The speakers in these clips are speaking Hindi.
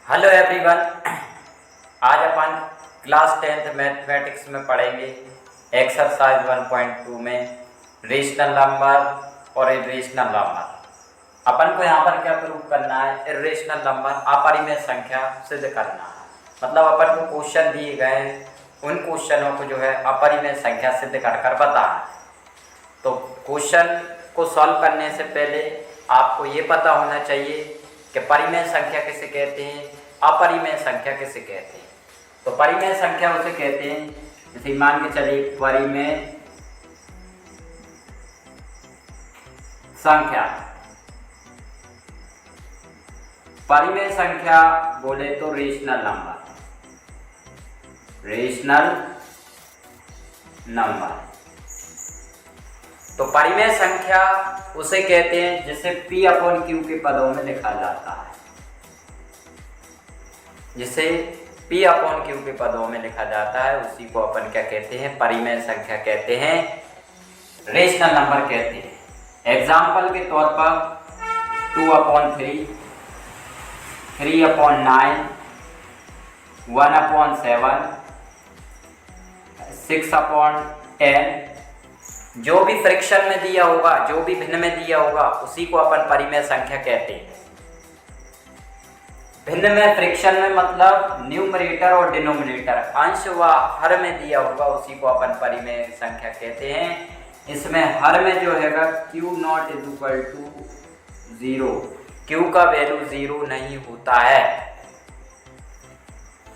Hello everyone. आज अपन क्लास 10th मैथमेटिक्स में पढ़ेंगे एक्सरसाइज 1.2 में रेशनल नंबर और इरेशनल नंबर। अपन को यहाँ पर क्या प्रूव करना है? इरेशनल नंबर अपरिमेय संख्या सिद्ध करना है। मतलब अपन को क्वेश्चन दिए गए, उन क्वेश्चनों को जो है अपरिमेय संख्या सिद्ध कर कर बताना है। तो क्वेश्चन को सॉल्व करने से पहले आपको ये पता होना चाहिए कि परिमेय संख्या किसे कहते हैं, अपरिमेय संख्या किसे कहते हैं। तो परिमेय संख्या उसे कहते हैं, जैसे मान के चलिए परिमेय संख्या। परिमेय संख्या बोले तो रेशनल नंबर, रेशनल नंबर। तो परिमेय संख्या उसे कहते हैं जिसे P/Q के पदों में लिखा जाता है, जिसे P/Q के पदों में लिखा जाता है उसी को अपन क्या कहते हैं? परिमेय संख्या कहते हैं, रेशनल नंबर कहते हैं। एग्जाम्पल के तौर पर 2/3, 3/9, 1/7, 6/10, जो भी फ्रैक्शन में दिया होगा, जो भी भिन्न में दिया होगा, उसी को अपन परिमेय संख्या कहते हैं। भिन्न में, फ्रैक्शन में मतलब न्यूमरेटर और डिनोमिनेटर, अंश व हर में दिया होगा, उसी को अपन परिमेय संख्या कहते हैं। इसमें हर में जो है Q0 = 0, Q का वैल्यू 0 नहीं होता है।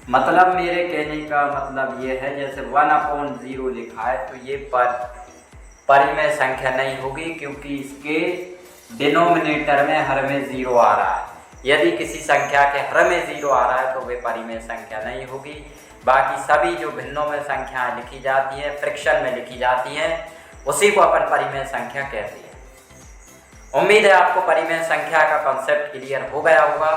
मतलब मेरे कहने का मतलब ये है, जैसे 1/0 लिखा है तो ये परिमेय संख्या नहीं होगी, क्योंकि इसके डिनोमिनेटर में हर में 0 आ रहा है। यदि किसी संख्या के हर में 0 आ रहा है तो वे परिमेय संख्या नहीं होगी। बाकी सभी जो भिन्नों में संख्याएं लिखी जाती हैं, फ्रैक्शन में लिखी जाती हैं, उसी को अपन परिमेय संख्या कहते हैं। उम्मीद है आपको परिमेय संख्या का कॉन्सेप्ट क्लियर हो गया होगा।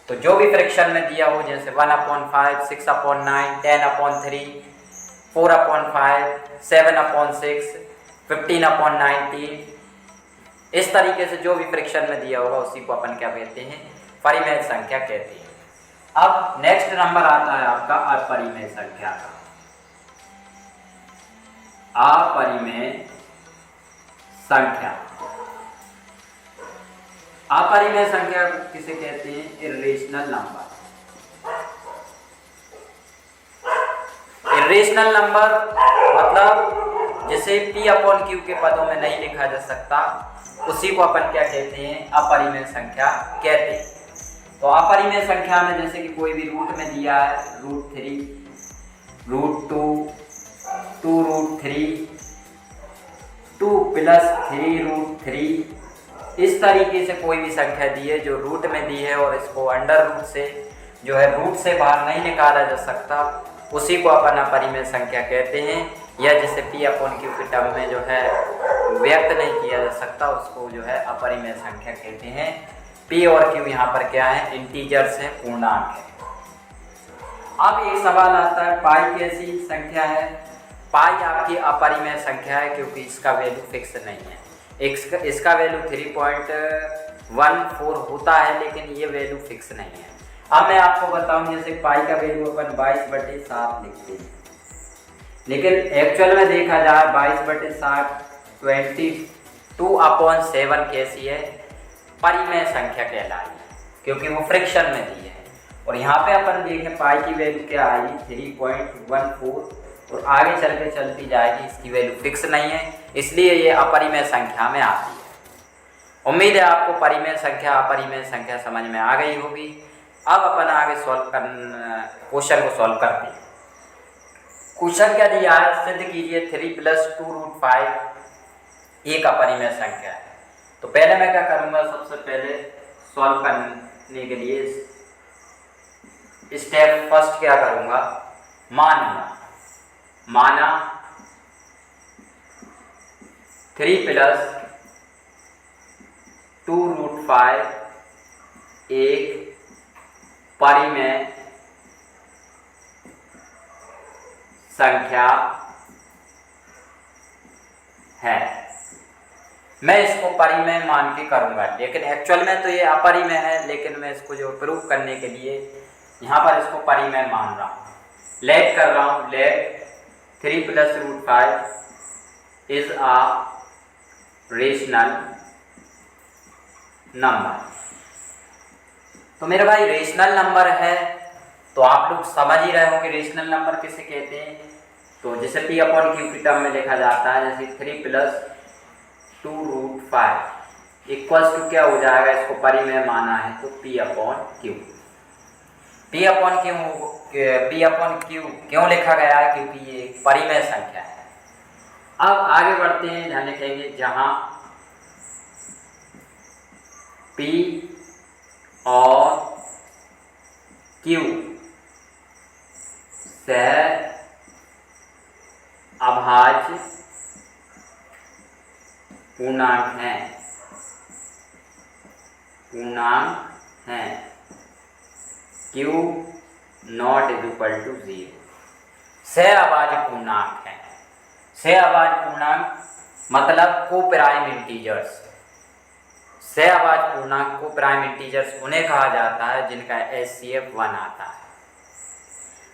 तो जो भी फ्रैक्शन में दिया हो, जैसे 1/5, 6/9, 10/3, 4/5, 7/6, 15/19, इस तरीके से जो भी फ्रैक्शन में दिया होगा उसी को अपन क्या कहते हैं? परिमेय संख्या कहते हैं। अब नेक्स्ट नंबर आता है आपका अपरिमेय संख्या का। अपरिमेय संख्या, अपरिमेय संख्या किसे कहते हैं? Irrational number. इरेशनल नंबर मतलब जिसे P/Q के पदों में नहीं लिखा जा सकता, उसी को अपन क्या कहते हैं? अपरिमेय संख्या कहते हैं। तो अपरिमेय संख्या में जैसे कि कोई भी रूट में दिया है, √3, √2, 2√3, 2 + 3√3, इस तरीके से कोई भी संख्या दी है जो रूट में दी है और इसको अंडर रूट से जो है रूट से बाहर नहीं निकाला जा सकता, उसी को अपन अपरिमेय संख्या कहते हैं। या जिसे P/Q के टर्म में जो है व्यक्त नहीं किया जा सकता, उसको जो है अपरिमेय संख्या कहते हैं। P और Q यहाँ पर क्या है? इंटीजर्स हैं, पूर्णांक है। अब एक सवाल आता है, पाई कैसी संख्या है? पाई आपकी अपरिमेय संख्या है, क्योंकि इसका वैल्यू फिक्स नहीं है। इसका वैल्यू 3.14 होता है, लेकिन ये वैल्यू फिक्स नहीं है। अब मैं आपको बताऊं, जैसे पाई का वैल्यू अपन 22/7 लिखते हैं, लेकिन एक्चुअल में देखा जाए 22/7 22/7 कैसी है? परिमेय संख्या कहलाई है, क्योंकि वो फ्रैक्शन में दी है। और यहाँ पे अपन देखें पाई की वैल्यू क्या आएगी? 3.14, और आगे चल के चलती जाएगी, इसकी वैल्यू फिक्स नहीं है, इसलिए ये अपरिमेय संख्या में आती है। उम्मीद है आपको परिमेय संख्या अपरिमेय संख्या समझ में आ गई होगी। अब अपन आगे क्वेश्चन को सॉल्व करते हैं। क्वेश्चन क्या दिया है? सिद्ध कीजिए 3 + 2√5 एक अपरिमेय संख्या है। तो पहले मैं क्या करूंगा? सबसे पहले सॉल्व करने के लिए स्टेप फर्स्ट क्या करूंगा? माना 3 + 2√5 एक परिमेय संख्या है। मैं इसको परिमेय मान के करूँगा, लेकिन एक्चुअल में तो ये अपरिमेय है, लेकिन मैं इसको जो प्रूफ करने के लिए यहाँ पर इसको परिमेय मान रहा हूँ। लेट कर रहा हूँ, let 3 + √5 is a rational number. तो मेरे भाई रेशनल नंबर है, तो आप लोग समझ ही रहे हो कि रेशनल नंबर किसे कहते हैं। तो जैसे P/Q की टर्म में लिखा जाता है, जैसे 3 + 2√5 इक्वल्स टू क्या हो जाएगा, इसको परिमेय माना है तो P/Q। P/Q क्यों लिखा गया है, क्योंकि ये परिमेय संख्या है। अब आगे बढ़ते हैं, ध्यान लिखेंगे जहां P और Q से अभाज्य पूर्णांक हैं, Q ≠ 0 से अभाज्य पूर्णांक है। से अभाज्य पूर्णांक मतलब को प्राइम इंटीजर्स। से अभाज्य पूर्णांक को प्राइम इंटीजर्स उन्हें कहा जाता है जिनका HCF 1 आता है।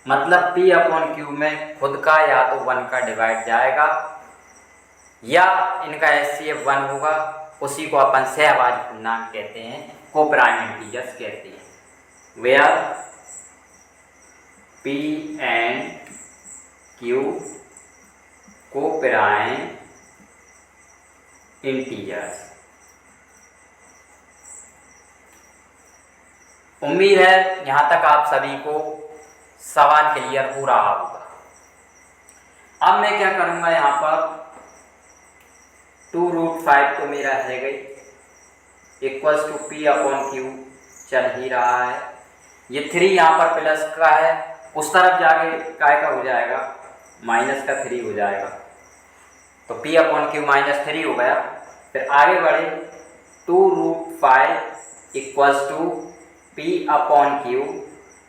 मतलब P/Q में खुद का या तो 1 का डिवाइड जाएगा या इनका HCF 1 होगा, उसी को अपन से अभाज्य पूर्णांक कहते हैं, को प्राइम इंटीजर्स कहते हैं। वेयर P and Q को प्राइम इंटीजर्स। उम्मीद है यहाँ तक आप सभी को सवाल क्लियर हो रहा होगा। अब मैं क्या करूँगा, यहाँ पर 2√5 तो मेरा है गई, इक्वल्स टू P/Q चल ही रहा है। ये 3 यहाँ पर प्लस का है, उस तरफ जाके काय का हो जाएगा, माइनस का 3 हो जाएगा। तो P/Q -3 हो गया। फिर आगे बढ़े, 2√5 इक्वल्स टू P/Q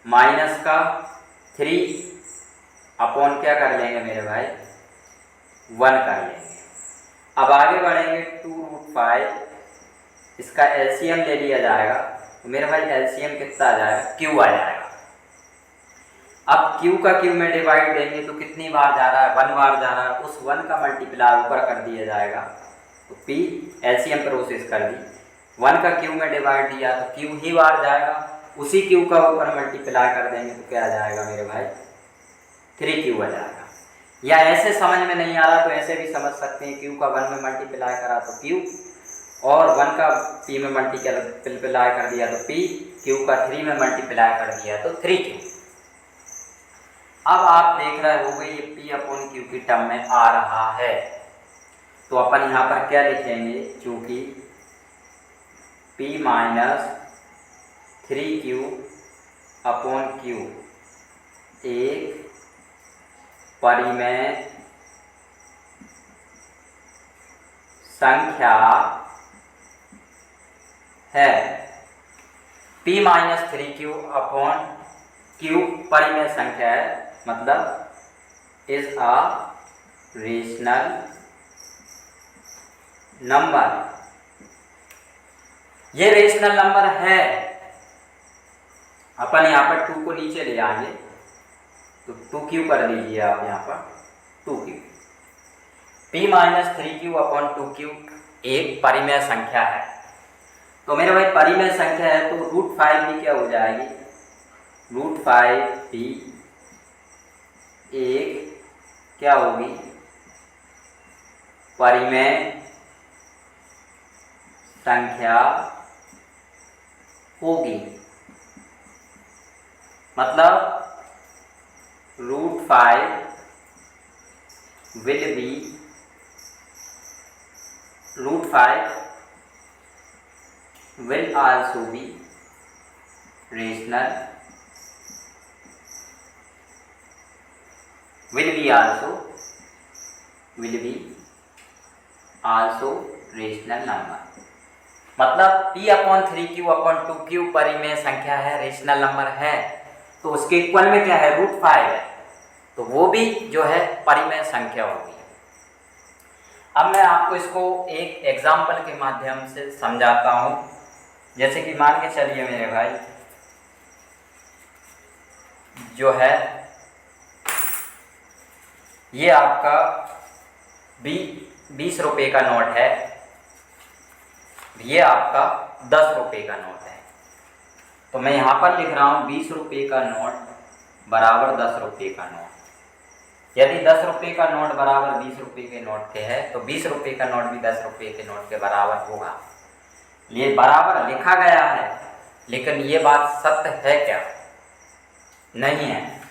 माइनस का 3 अपॉन क्या कर लेंगे मेरे भाई, 1 कर लेंगे। अब आगे बढ़ेंगे, 2√5 इसका LCM ले लिया जाएगा, तो मेरे भाई LCM कितना आ जाएगा, Q आ जाएगा। अब Q का Q में डिवाइड देंगे तो कितनी बार जा रहा है, 1 बार जा रहा है, उस 1 का मल्टीप्लाई ऊपर कर दिया जाएगा। तो P LCM प्रोसेस कर दी, 1 का Q में डिवाइड दिया तो Q ही बार जाएगा, उसी Q का ऊपर मल्टीप्लाई कर देंगे तो क्या आ जाएगा मेरे भाई, 3Q आ जाएगा। या ऐसे समझ में नहीं आ रहा तो ऐसे भी समझ सकते हैं, Q का 1 में मल्टीप्लाई करा तो Q, और 1 का P में मल्टीप्लाई कर दिया तो P, Q का 3 में मल्टीप्लाई कर दिया तो 3Q। अब आप देख रहे होंगे ये P/Q की टर्म में आ रहा है, तो अपन यहाँ पर क्या लिखेंगे, चूँकि P - 3Q/Q एक परिमेय संख्या है। P - 3Q/Q परिमेय संख्या है, मतलब इज अ रेशनल नंबर। ये रेशनल नंबर है। अपन यहाँ पर 2 को नीचे ले आएंगे तो 2Q कर लीजिए आप, यहाँ पर 2Q। P - 3Q/2Q एक परिमेय संख्या है। तो मेरे भाई परिमेय संख्या है तो √5 भी क्या हो जाएगी, √5 भी एक क्या होगी, परिमेय संख्या होगी। मतलब √5 will be √5 will also be rational, will be also rational number. मतलब P/3Q/2Q परिमेय संख्या है, रेशनल नंबर है, तो उसके इक्वल में क्या है, √5 है, तो वो भी जो है परिमेय संख्या होगी। अब मैं आपको इसको एक एग्जाम्पल के माध्यम से समझाता हूँ। जैसे कि मान के चलिए मेरे भाई, जो है ये आपका 20 रुपये का नोट है, ये आपका 10 रुपये का नोट है। तो मैं यहाँ पर लिख रहा हूँ 20 रुपये का नोट बराबर 10 रुपये का नोट। यदि 10 रुपये का नोट बराबर 20 रुपये के नोट के है तो 20 रुपये का नोट भी 10 रुपये के नोट के बराबर होगा। ये बराबर लिखा गया है, लेकिन ये बात सत्य है क्या? नहीं है।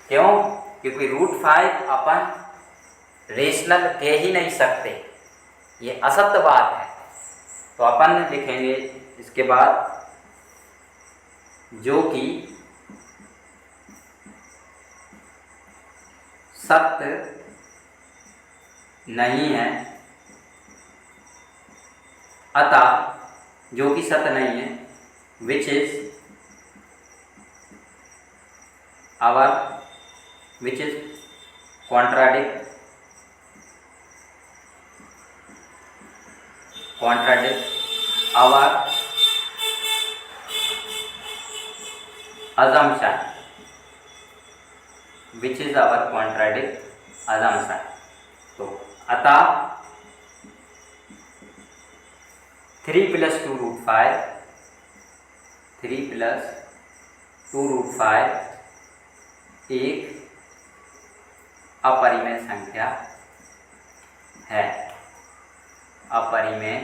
क्यों? क्योंकि √5 अपन रेशनल कह ही नहीं सकते, ये असत्य बात है। तो अपन लिखेंगे इसके बाद जो कि सत्य नहीं है, अतः जो कि सत्य नहीं है, which is contradict our assumption, which is our contradict assumption। तो अतः 3 + 2√5 एक अपरिमेय संख्या है, अपरिमेय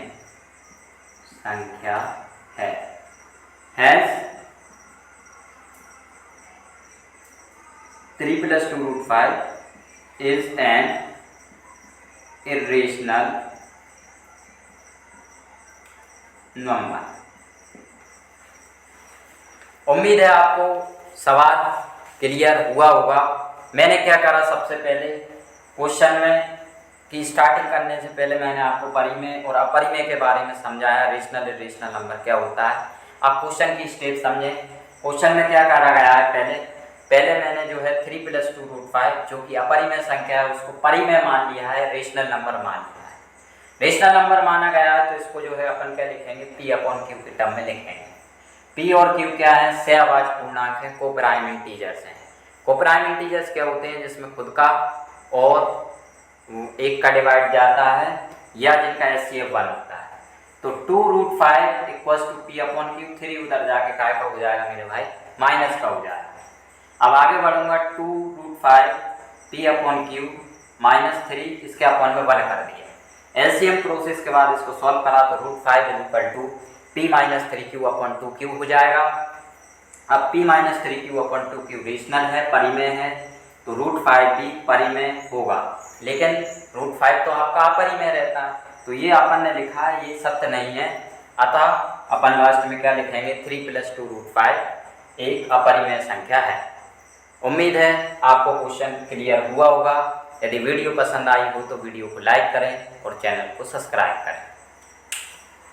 संख्या है। Hence 3 + 2√5 is an irrational number। उम्मीद है आपको सवाल क्लियर हुआ होगा। मैंने क्या करा, सबसे पहले क्वेश्चन में की स्टार्टिंग करने से पहले मैंने आपको परिमेय और अपरिमेय के बारे में समझाया, रेशनल इरेशनल नंबर क्या होता है। आप क्वेश्चन की स्टेप समझें। क्वेश्चन में क्या करा गया है, पहले मैंने जो है 3 + 2√5 जो कि अपरिमेय संख्या है उसको परिमेय मान लिया है, रेशनल नंबर मान लिया है। रेशनल नंबर माना गया है तो इसको जो है अपन क्या लिखेंगे, P/Q के टर्म में लिखेंगे। P और Q क्या है, सहअभाज्य पूर्णांक है, कोप्राइम इंटीजर्स हैं। कोप्राइम इंटीजर्स क्या होते हैं, जिसमें खुद का और एक का डिवाइड जाता है या जिनका HCF 1 होता है। तो 2√5 = P/Q, 3 उधर जाके काय का हो जाएगा मेरे भाई, माइनस का हो जाएगा। अब आगे बढ़ूंगा, 2√5 P/Q -3 इसके अपन में 1 कर दिया। LCM प्रोसेस के बाद इसको सॉल्व करा तो √5 = P - 3Q/2Q हो जाएगा। अब P - 3Q/2Q रेशनल है, परिमेय है, तो √5 भी परिमेय होगा। लेकिन √5 तो आपका अपरिमेय रहता है, तो ये अपन ने लिखा है ये सत्य नहीं है। अतः अपन लास्ट में क्या लिखेंगे, 3 + 2√5 एक अपरिमेय संख्या है। उम्मीद है आपको क्वेश्चन क्लियर हुआ होगा। यदि वीडियो पसंद आई हो तो वीडियो को लाइक करें और चैनल को सब्सक्राइब करें।